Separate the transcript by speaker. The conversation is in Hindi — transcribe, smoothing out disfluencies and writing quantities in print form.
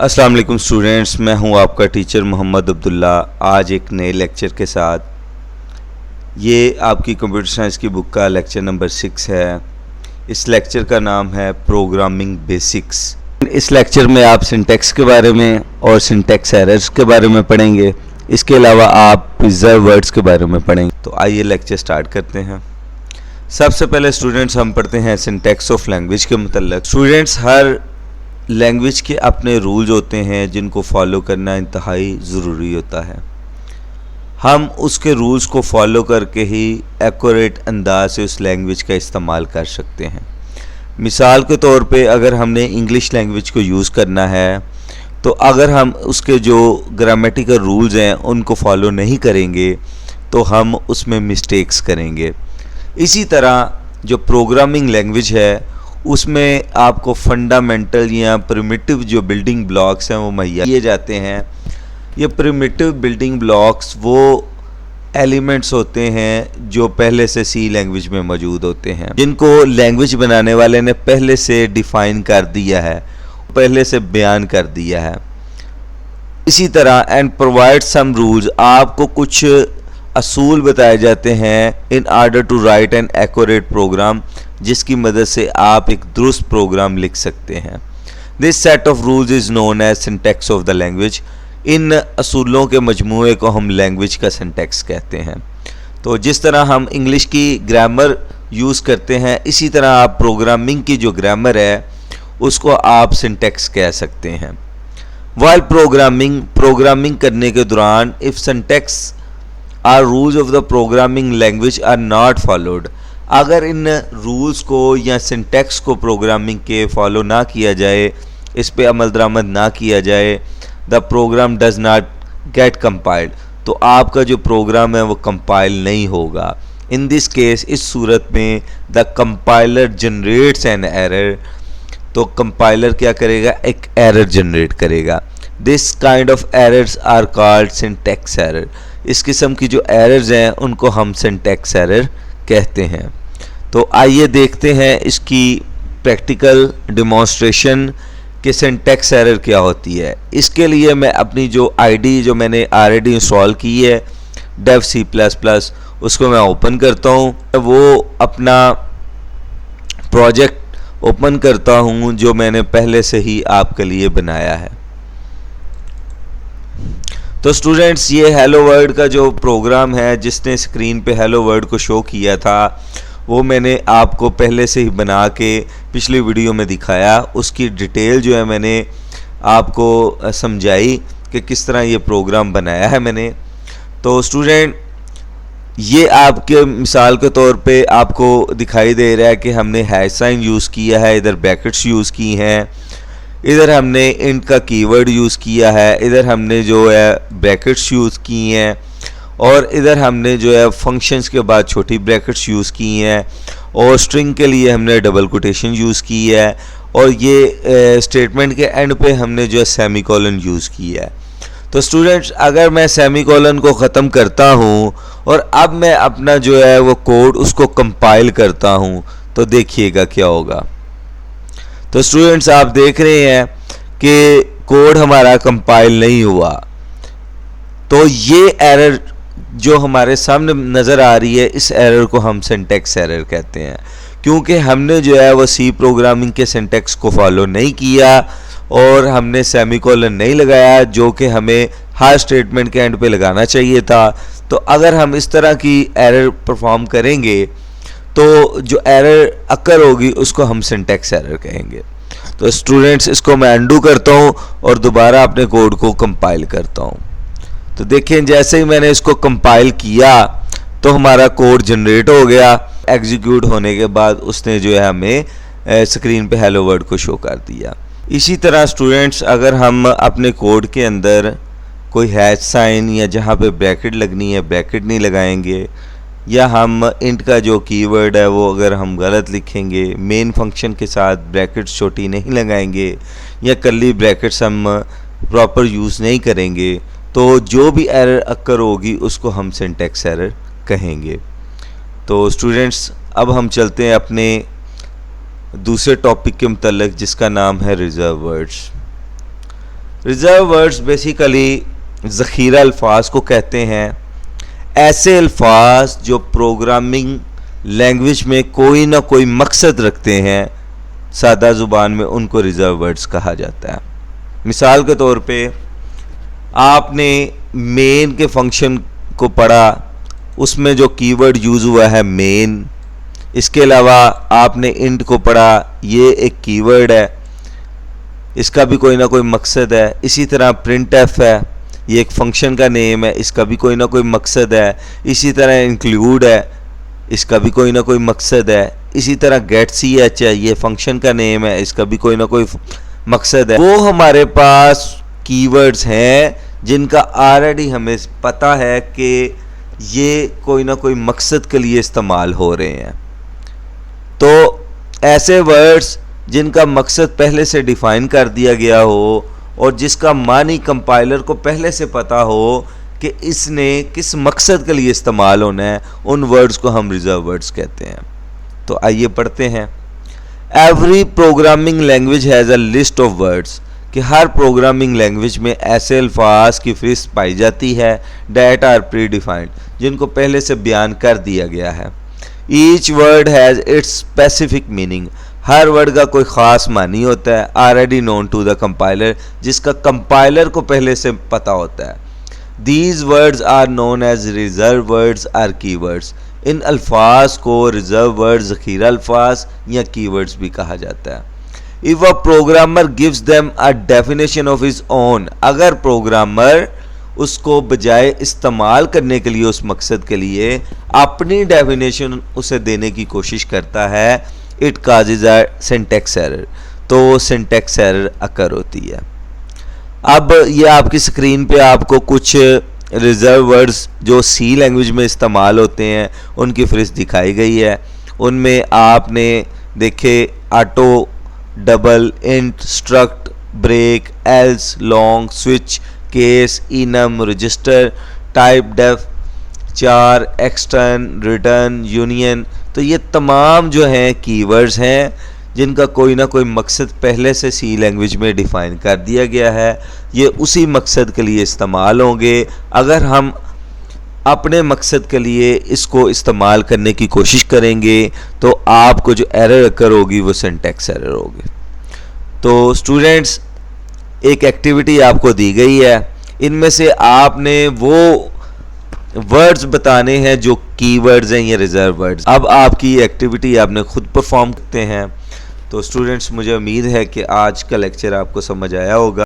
Speaker 1: अस्सलाम वालेकुम स्टूडेंट्स, मैं हूं आपका टीचर मोहम्मद अब्दुल्ला। आज एक नए लेक्चर के साथ, ये आपकी कंप्यूटर साइंस की बुक का लेक्चर नंबर 6 है। इस लेक्चर का नाम है प्रोग्रामिंग बेसिक्स। इस लेक्चर में आप सिंटैक्स के बारे में और सिंटैक्स एरर्स के बारे में पढ़ेंगे। इसके अलावा आप प्रिजर्व वर्ड्स के बारे में पढ़ेंगे। तो आइए लेक्चर स्टार्ट करते हैं। सबसे पहले स्टूडेंट्स हम पढ़ते हैं सिंटैक्स ऑफ लैंग्वेज के मतलब। स्टूडेंट्स, हर लैंग्वेज के अपने रूल्स होते हैं जिनको फॉलो करना इंतहाई ज़रूरी होता है। हम उसके रूल्स को फॉलो करके ही एक्यूरेट अंदाज से उस लैंग्वेज का इस्तेमाल कर सकते हैं। मिसाल के तौर पे अगर हमने इंग्लिश लैंग्वेज को यूज़ करना है तो अगर हम उसके जो ग्रामेटिकल रूल्स हैं उनको फॉलो नहीं करेंगे तो हम उसमें मिस्टेक्स करेंगे। इसी तरह जो प्रोग्रामिंग लैंग्वेज है उसमें आपको फंडामेंटल या प्रिमिटिव जो बिल्डिंग ब्लॉक्स हैं वो मुहैया किए जाते हैं। ये प्रिमिटिव बिल्डिंग ब्लॉक्स वो एलिमेंट्स होते हैं जो पहले से सी लैंग्वेज में मौजूद होते हैं, जिनको लैंग्वेज बनाने वाले ने पहले से डिफ़ाइन कर दिया है, पहले से बयान कर दिया है। इसी तरह एंड प्रोवाइड सम रूल्स, आपको कुछ असूल बताए जाते हैं in order to write an accurate program, जिसकी मदद से आप एक दुरुस्त प्रोग्राम लिख सकते हैं। This set of rules is known as syntax of the language. इन असूलों के मजमूए को हम लैंग्वेज का सिंटैक्स कहते हैं। तो जिस तरह हम इंग्लिश की ग्रामर यूज़ करते हैं, इसी तरह आप प्रोग्रामिंग की जो ग्रामर है उसको आप सिंटैक्स कह सकते हैं। वाइल प्रोग्रामिंग करने के दौरान if syntax or rules of the programming language are not followed, अगर इन रूल्स को या सिंटैक्स को प्रोग्रामिंग के फॉलो ना किया जाए, इस पे अमल दरामद ना किया जाए, the program does not get compiled, तो आपका जो प्रोग्राम है वो कंपाइल नहीं होगा। इन दिस केस, इस सूरत में the compiler generates an error, तो कंपाइलर क्या करेगा, एक एरर जनरेट करेगा। This kind of errors are called syntax error. इस किस्म की जो एरर्स हैं उनको हम सिंटैक्स एरर कहते हैं। तो आइए देखते हैं इसकी प्रैक्टिकल डेमोन्स्ट्रेशन कि सिंटैक्स एरर क्या होती है। इसके लिए मैं अपनी जो आईडी जो मैंने ऑलरेडी इंस्टॉल की है डेव C++, उसको मैं ओपन करता हूँ। वो अपना प्रोजेक्ट ओपन करता हूँ जो मैंने पहले से ही आपके लिए बनाया है। तो स्टूडेंट्स, ये हेलो वर्ल्ड का जो प्रोग्राम है जिसने स्क्रीन पे हेलो वर्ल्ड को शो किया था, वो मैंने आपको पहले से ही बना के पिछली वीडियो में दिखाया। उसकी डिटेल जो है मैंने आपको समझाई कि किस तरह ये प्रोग्राम बनाया है मैंने। तो स्टूडेंट, ये आपके मिसाल के तौर पे आपको दिखाई दे रहा है कि हमने हैश साइन यूज़ किया है, इधर ब्रैकेट्स यूज़ की हैं, इधर हमने इंट का कीवर्ड यूज़ किया है, इधर हमने जो है ब्रैकेट्स यूज़ की हैं, और इधर हमने जो है फंक्शंस के बाद छोटी ब्रैकेट्स यूज़ की हैं, और स्ट्रिंग के लिए हमने डबल कोटेशन यूज़ की है, और ये स्टेटमेंट के एंड पे हमने जो है सेमीकोलन यूज़ की है। तो स्टूडेंट्स, अगर मैं सेमीकोलन को ख़त्म करता हूँ और अब मैं अपना जो है वो कोड उसको कंपाइल करता हूँ, तो देखिएगा क्या होगा। तो स्टूडेंट्स, आप देख रहे हैं कि कोड हमारा कंपाइल नहीं हुआ। तो ये एरर जो हमारे सामने नज़र आ रही है, इस एरर को हम सिंटैक्स एरर कहते हैं, क्योंकि हमने जो है वो सी प्रोग्रामिंग के सिंटैक्स को फॉलो नहीं किया और हमने सेमीकोलन नहीं लगाया, जो कि हमें हर स्टेटमेंट के एंड पे लगाना चाहिए था। तो अगर हम इस तरह की एरर परफॉर्म करेंगे तो जो एरर अकर होगी उसको हम सिंटैक्स एरर कहेंगे। तो स्टूडेंट्स, इसको मैं अंडू करता हूँ और दोबारा अपने कोड को कंपाइल करता हूँ। तो देखें, जैसे ही मैंने इसको कंपाइल किया तो हमारा कोड जनरेट हो गया। एग्जीक्यूट होने के बाद उसने जो है हमें स्क्रीन पे हेलो वर्ल्ड को शो कर दिया। इसी तरह स्टूडेंट्स, अगर हम अपने कोड के अंदर कोई हैश साइन या जहाँ पे ब्रैकेट लगनी है ब्रैकेट नहीं लगाएंगे, या हम इंट का जो कीवर्ड है वो अगर हम गलत लिखेंगे, मेन फंक्शन के साथ ब्रैकेट्स छोटी नहीं लगाएंगे, या कर्ली ब्रैकेट्स हम प्रॉपर यूज़ नहीं करेंगे, तो जो भी एरर अक्कर होगी उसको हम सिंटैक्स एरर कहेंगे। तो स्टूडेंट्स, अब हम चलते हैं अपने दूसरे टॉपिक के मतलब, जिसका नाम है reserve words. Reserve words basically ज़ख़ीरा अल्फाज को कहते हैं। ऐसे अल्फाज जो प्रोग्रामिंग लैंग्वेज में कोई ना कोई मकसद रखते हैं, सादा ज़ुबान में उनको रिजर्व वर्ड्स कहा जाता है। मिसाल के तौर पे आपने मेन के फंक्शन को पढ़ा, उसमें जो कीवर्ड यूज़ हुआ है मेन। इसके अलावा आपने इंट को पढ़ा, ये एक कीवर्ड है, इसका भी कोई ना कोई मकसद है। इसी तरह प्रिंट एफ है, ये एक फंक्शन का नेम है, इसका भी कोई ना कोई मकसद है। इसी तरह इंक्लूड है, इसका भी कोई ना कोई मकसद है। इसी तरह गेट सी एच है, ये फंक्शन का नेम है, इसका भी कोई ना कोई मकसद है। वो हमारे पास कीवर्ड्स हैं जिनका ऑलरेडी हमें पता है कि ये कोई ना कोई मकसद के लिए इस्तेमाल हो रहे हैं। तो ऐसे वर्ड्स जिनका मकसद पहले से डिफ़ाइन कर दिया गया हो और जिसका मानी कंपाइलर को पहले से पता हो कि इसने किस मकसद के लिए इस्तेमाल होना है, उन वर्ड्स को हम रिजर्व वर्ड्स कहते हैं। तो आइए पढ़ते हैं। Every programming language has a list of words, कि हर प्रोग्रामिंग लैंग्वेज में ऐसे अल्फाज की फहरिस्त पाई जाती है डेट आर प्री डिफाइंड, जिनको पहले से बयान कर दिया गया है। Each word has its specific meaning, हर वर्ड का कोई ख़ास मानी होता है। Already known to the compiler, जिसका कंपाइलर को पहले से पता होता है। These words are known as reserve words or keywords, इन अल्फाज को रिजर्व वर्ड्स, ज़ख़ीरा अल्फाज या कीवर्ड्स भी कहा जाता है। If a programmer gives them a definition of his own, अगर प्रोग्रामर उसको बजाय इस्तेमाल करने के लिए, उस मकसद के लिए अपनी डेफिनेशन उसे देने की कोशिश करता है, it causes a syntax error, तो सिंटैक्स एरर अकर होती है। अब ये आपकी स्क्रीन पे आपको कुछ रिजर्व वर्ड्स जो सी लैंग्वेज में इस्तेमाल होते हैं उनकी फहरिस्त दिखाई गई है। उनमें आपने देखे auto, double, int, struct, break, else, long, switch, case, enum, register, typedef, char, extern, return, union. तो ये तमाम जो हैं कीवर्ड्स हैं जिनका कोई ना कोई मकसद पहले से सी लैंग्वेज में डिफ़ाइन कर दिया गया है। ये उसी मकसद के लिए इस्तेमाल होंगे। अगर हम अपने मकसद के लिए इसको इस्तेमाल करने की कोशिश करेंगे तो आपको जो एरर अकर होगी वो सिंटैक्स एरर होगी। तो स्टूडेंट्स, एक एक्टिविटी आपको दी गई है, इनमें से आपने वो वर्ड्स बताने हैं जो कीवर्ड्स हैं या रिजर्व वर्ड्स। अब आपकी एक्टिविटी आपने खुद परफॉर्म करते हैं। तो स्टूडेंट्स, मुझे उम्मीद है कि आज का लेक्चर आपको समझ आया होगा।